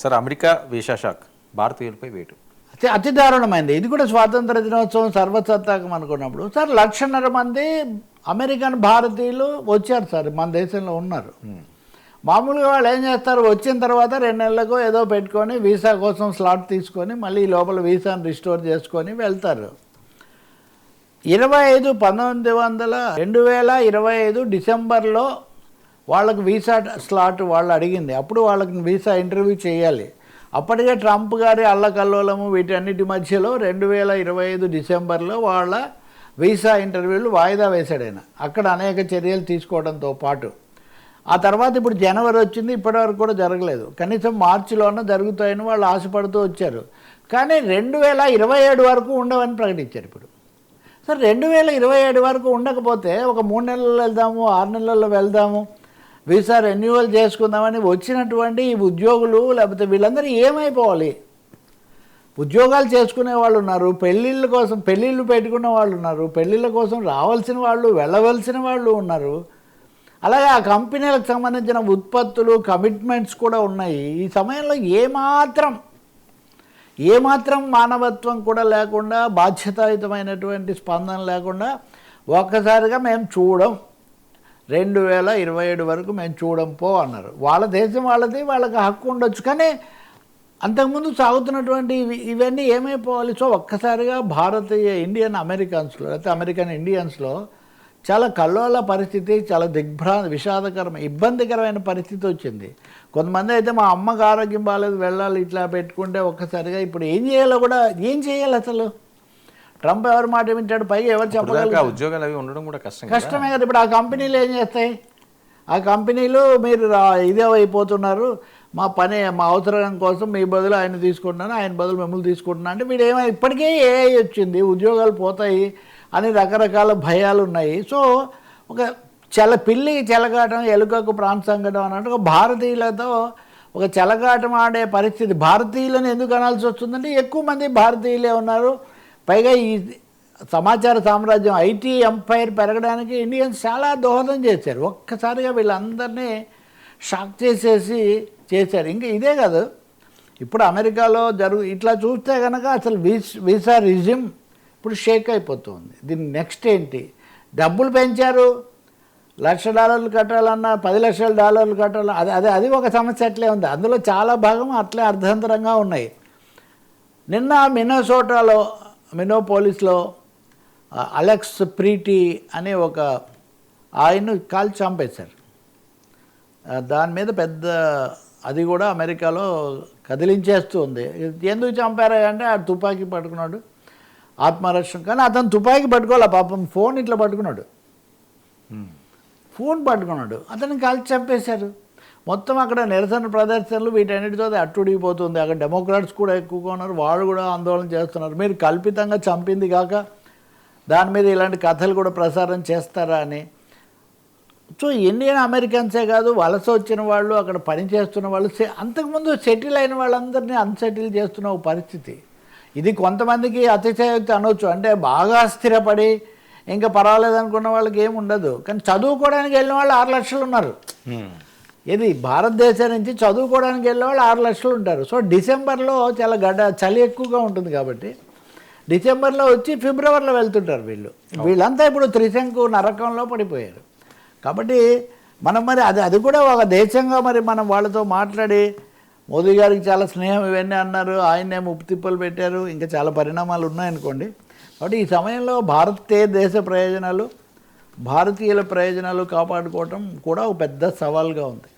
Sir America visa shock భారతీయులపై వేటు అతి దారుణమైంది. ఇది కూడా స్వాతంత్ర దినోత్సవం సర్వసత్తాకం అనుకున్నప్పుడు సార్ 1,50,000 మంది అమెరికన్ భారతీయులు వచ్చారు సార్, మన దేశంలో ఉన్నారు. మామూలుగా వాళ్ళు ఏం చేస్తారు, వచ్చిన తర్వాత 2 నెలలకు ఏదో పెట్టుకొని వీసా కోసం స్లాట్ తీసుకొని మళ్ళీ లోపల వీసాను రిస్టోర్ చేసుకొని వెళ్తారు. 2025 డిసెంబర్లో వాళ్ళకి వీసా స్లాట్ వాళ్ళు అడిగింది. అప్పుడు వాళ్ళకి వీసా ఇంటర్వ్యూ చేయాలి. అప్పటికే ట్రంప్ గారి అల్లకల్లోలము వీటన్నిటి మధ్యలో 2025 డిసెంబర్లో వాళ్ళ వీసా ఇంటర్వ్యూలు వాయిదా వేశాడు ఆయన. అక్కడ అనేక చర్యలు తీసుకోవడంతో పాటు ఆ తర్వాత ఇప్పుడు జనవరి వచ్చింది, ఇప్పటివరకు కూడా జరగలేదు. కనీసం మార్చిలోనే జరుగుతాయని వాళ్ళు ఆశపడుతూ వచ్చారు. కానీ 2027 వరకు ఉండవని ప్రకటించారు. ఇప్పుడు సార్ 2027 వరకు ఉండకపోతే ఒక 3 నెలల్లో వెళ్దాము, 6 నెలల్లో వెళ్దాము, వీసా రెన్యువల్ చేసుకుందామని వచ్చినటువంటి ఈ ఉద్యోగులు లేకపోతే వీళ్ళందరూ ఏమైపోవాలి? ఉద్యోగాలు చేసుకునే వాళ్ళు ఉన్నారు, పెళ్ళిళ్ళు పెట్టుకున్న వాళ్ళు ఉన్నారు, పెళ్ళిళ్ళ కోసం రావాల్సిన వాళ్ళు, వెళ్ళవలసిన వాళ్ళు ఉన్నారు. అలాగే ఆ కంపెనీలకు సంబంధించిన ఉత్పత్తులు, కమిట్మెంట్స్ కూడా ఉన్నాయి. ఈ సమయంలో ఏమాత్రం మానవత్వం కూడా లేకుండా, బాధ్యతాయుతమైనటువంటి స్పందన లేకుండా ఒక్కసారిగా మేము చూడం, 2027 వరకు మేము చూడం పో అన్నారు. వాళ్ళ దేశం వాళ్ళది, వాళ్ళకి హక్కు ఉండొచ్చు. కానీ అంతకుముందు సాగుతున్నటువంటి ఇవన్నీ ఏమైపోవాలి? సో ఒక్కసారిగా భారతీయ ఇండియన్ అమెరికన్స్లో లేకపోతే అమెరికన్ ఇండియన్స్లో చాలా కల్లోల పరిస్థితి, చాలా విషాదకరమైన ఇబ్బందికరమైన పరిస్థితి వచ్చింది. కొంతమంది అయితే మా అమ్మకు ఆరోగ్యం బాగాలేదు, వెళ్ళాలి, ఇట్లా పెట్టుకుంటే ఒక్కసారిగా ఇప్పుడు ఏం చేయాలి అసలు? ట్రంప్ ఎవరి మాట వింటాడు? పైగా ఎవరు చెప్పగలరు? ఉద్యోగాలు అవి ఉండడం కూడా కష్టమే కదా. ఇప్పుడు ఆ కంపెనీలు ఏం చేస్తాయి? ఆ కంపెనీలు మీరు ఇదే అయిపోతున్నారు, మా అవసరం కోసం మీ బదులు ఆయన తీసుకుంటున్నాను, ఆయన బదులు మిమ్మల్ని తీసుకుంటున్నా అంటే వీడు ఇప్పటికే ఏఐ వచ్చింది, ఉద్యోగాలు పోతాయి అని రకరకాల భయాలు ఉన్నాయి. సో ఒక పిల్లికి చెలగాటం, ఎలుకకు ప్రాణసంకటం అన్నట్టు భారతీయులతో ఒక చెలగాటం ఆడే పరిస్థితి. భారతీయులను ఎందుకు అనాల్సి వస్తుందంటే ఎక్కువ మంది భారతీయులే ఉన్నారు. పైగా ఈ సమాచార సామ్రాజ్యం, ఐటీ ఎంపైర్ పెరగడానికి ఇండియన్స్ చాలా దోహదం చేశారు. ఒక్కసారిగా వీళ్ళందరినీ షాక్ చేశారు. ఇంకా ఇదే కాదు, ఇప్పుడు అమెరికాలో ఇట్లా చూస్తే కనుక అసలు వీసా రిజిమ్ ఇప్పుడు షేక్ అయిపోతుంది. దీని నెక్స్ట్ ఏంటి? డబ్బులు పెంచారు, $1,00,000 కట్టాలన్నా $10 లక్షలు కట్టాలి, అది ఒక సమస్య అట్లే ఉంది. అందులో చాలా భాగం అట్లే అర్ధంతరంగా ఉన్నాయి. నిన్న మినోపోలిస్లో అలెక్స్ ప్రీటీ అనే ఒక ఆయన్ను కాల్చి చంపేశారు. దాని మీద పెద్ద అది కూడా అమెరికాలో కదిలించేస్తూ ఉంది. ఎందుకు చంపారా అంటే ఆ తుపాకీ పట్టుకున్నాడు, ఆత్మరక్షణ. కానీ అతను తుపాకీ పట్టుకోవాలి, పాపం ఫోన్ ఇట్లా పట్టుకున్నాడు, అతన్ని కాల్చి చంపేశారు. మొత్తం అక్కడ నిరసన ప్రదర్శనలు వీటన్నిటితో అట్టుడిగిపోతుంది. అక్కడ డెమోక్రాట్స్ కూడా ఎక్కువగా ఉన్నారు, వాళ్ళు కూడా ఆందోళన చేస్తున్నారు. మీరు కల్పితంగా చంపింది కాక దాని మీద ఇలాంటి కథలు కూడా ప్రసారం చేస్తారా అని. సో ఇండియన్ అమెరికన్సే కాదు, వలస వచ్చిన వాళ్ళు, అక్కడ పనిచేస్తున్న వాళ్ళు, అంతకుముందు సెటిల్ అయిన వాళ్ళందరినీ అన్సెటిల్ చేస్తున్న ఒక పరిస్థితి. ఇది కొంతమందికి అతిశయోక్తి అనొచ్చు, అంటే బాగా స్థిరపడి ఇంకా పర్వాలేదు అనుకున్న వాళ్ళకి ఏమి ఉండదు. కానీ చదువుకోవడానికి వెళ్ళిన వాళ్ళు 6 లక్షలు ఉన్నారు. ఇది భారతదేశం నుంచి చదువుకోవడానికి వెళ్ళే వాళ్ళు 6 లక్షలు ఉంటారు. సో డిసెంబర్లో చాలా చలి ఎక్కువగా ఉంటుంది కాబట్టి డిసెంబర్లో వచ్చి ఫిబ్రవరిలో వెళ్తుంటారు వీళ్ళంతా ఇప్పుడు త్రిశంకు నరకంలో పడిపోయారు. కాబట్టి మనం మరి అది కూడా ఒక దేశంగా మరి మనం వాళ్ళతో మాట్లాడి మోదీ గారికి చాలా స్నేహం ఇవన్నీ అన్నారు, ఆయన్నే ముప్పు తిప్పలు పెట్టారు, ఇంకా చాలా పరిణామాలు ఉన్నాయనుకోండి. కాబట్టి ఈ సమయంలో దేశ ప్రయోజనాలు, భారతీయుల ప్రయోజనాలు కాపాడుకోవటం కూడా ఒక పెద్ద సవాల్గా ఉంది.